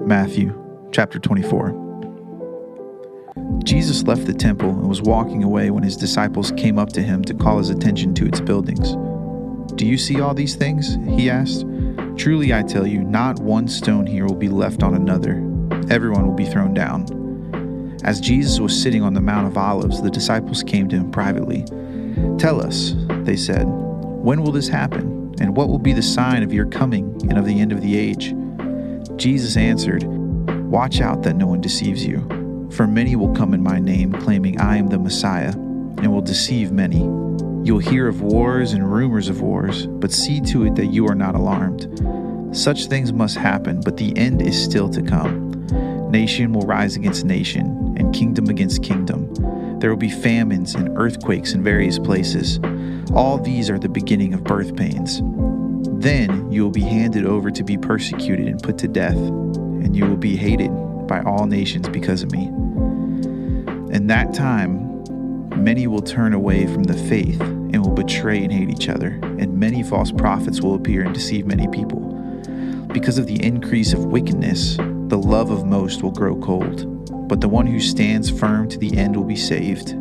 Matthew chapter 24. Jesus left the temple and was walking away when his disciples came up to him to call his attention to its buildings. "Do you see all these things?" he asked. "Truly I tell you, not one stone here will be left on another. Everyone will be thrown down." As Jesus was sitting on the Mount of Olives, the disciples came to him privately. "Tell us," they said, "when will this happen? And what will be the sign of your coming and of the end of the age?" Jesus answered, "Watch out that no one deceives you. For many will come in my name, claiming I am the Messiah, and will deceive many. You will hear of wars and rumors of wars, but see to it that you are not alarmed. Such things must happen, but the end is still to come. Nation will rise against nation, and kingdom against kingdom. There will be famines and earthquakes in various places. All these are the beginning of birth pains. Then you will be handed over to be persecuted and put to death, and you will be hated by all nations because of me. In that time, many will turn away from the faith and will betray and hate each other, and many false prophets will appear and deceive many people. Because of the increase of wickedness, the love of most will grow cold, but the one who stands firm to the end will be saved.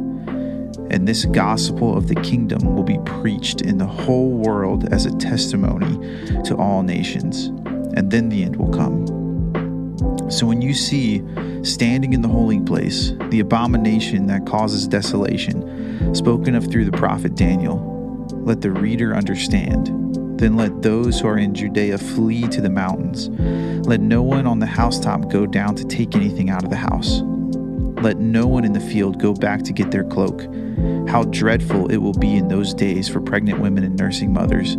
And this gospel of the kingdom will be preached in the whole world as a testimony to all nations, and then the end will come. So when you see standing in the holy place the abomination that causes desolation, spoken of through the prophet Daniel, let the reader understand. Then let those who are in Judea flee to the mountains. Let no one on the housetop go down to take anything out of the house. Let no one in the field go back to get their cloak. How dreadful it will be in those days for pregnant women and nursing mothers.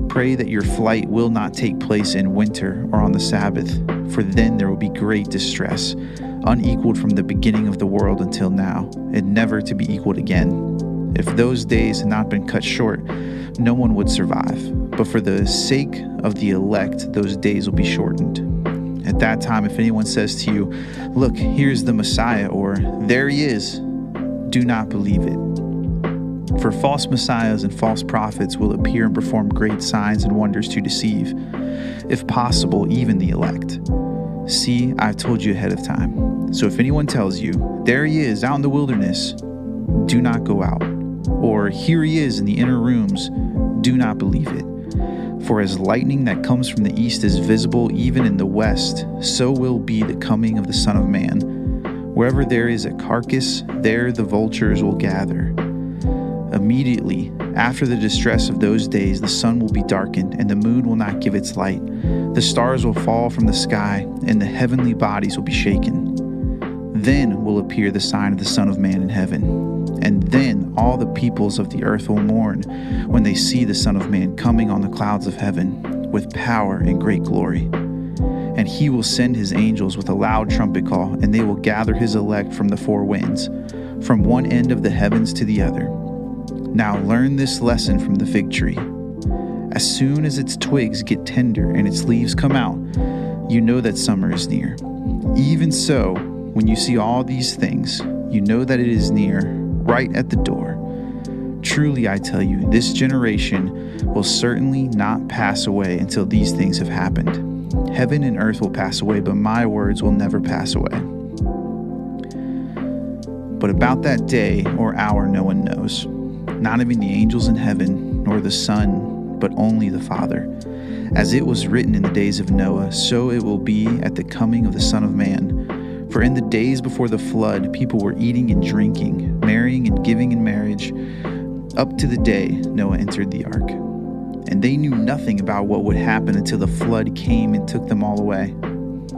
Pray that your flight will not take place in winter or on the Sabbath, for then there will be great distress, unequaled from the beginning of the world until now, and never to be equaled again. If those days had not been cut short, no one would survive. But for the sake of the elect, those days will be shortened. At that time, if anyone says to you, "Look, here's the Messiah," or "There he is," do not believe it. For false messiahs and false prophets will appear and perform great signs and wonders to deceive, if possible, even the elect. See, I've told you ahead of time. So if anyone tells you, "There he is out in the wilderness," do not go out. Or, "Here he is in the inner rooms," do not believe it. For as lightning that comes from the east is visible even in the west, so will be the coming of the Son of Man. Wherever there is a carcass, there the vultures will gather. Immediately after the distress of those days, the sun will be darkened, and the moon will not give its light. The stars will fall from the sky, and the heavenly bodies will be shaken. Then will appear the sign of the Son of Man in heaven. And then all the peoples of the earth will mourn when they see the Son of Man coming on the clouds of heaven with power and great glory. And he will send his angels with a loud trumpet call, and they will gather his elect from the four winds, from one end of the heavens to the other. Now learn this lesson from the fig tree. As soon as its twigs get tender and its leaves come out, you know that summer is near. Even so, when you see all these things, you know that it is near, right at the door. Truly I tell you, this generation will certainly not pass away until these things have happened. Heaven and earth will pass away, but my words will never pass away. But about that day or hour no one knows, not even the angels in heaven, nor the Son, but only the Father. As it was written in the days of Noah, so it will be at the coming of the Son of Man. For in the days before the flood, people were eating and drinking, marrying and giving in marriage, up to the day Noah entered the ark. And they knew nothing about what would happen until the flood came and took them all away.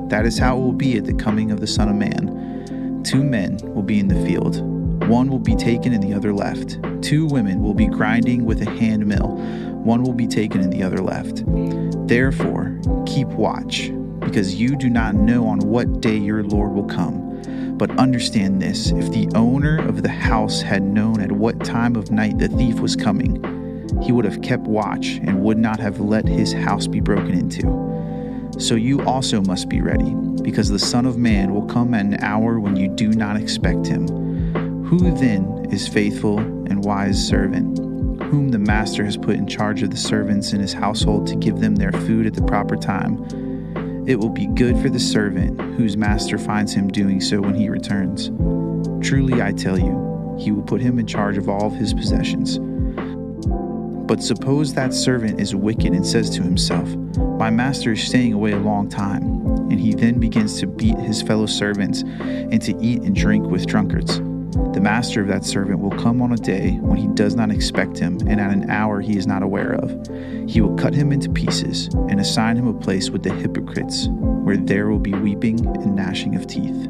That is how it will be at the coming of the Son of Man. 2 men will be in the field. One will be taken and the other left. 2 women will be grinding with a hand mill. One will be taken and the other left. Therefore, keep watch, because you do not know on what day your Lord will come. But understand this, if the owner of the house had known at what time of night the thief was coming, he would have kept watch and would not have let his house be broken into. So you also must be ready, because the Son of Man will come at an hour when you do not expect him. Who then is faithful and wise servant, whom the master has put in charge of the servants in his household to give them their food at the proper time? It will be good for the servant whose master finds him doing so when he returns. Truly I tell you, he will put him in charge of all of his possessions. But suppose that servant is wicked and says to himself, my master is staying away a long time, and he then begins to beat his fellow servants and to eat and drink with drunkards. The master of that servant will come on a day when he does not expect him, and at an hour he is not aware of. He will cut him into pieces and assign him a place with the hypocrites, where there will be weeping and gnashing of teeth.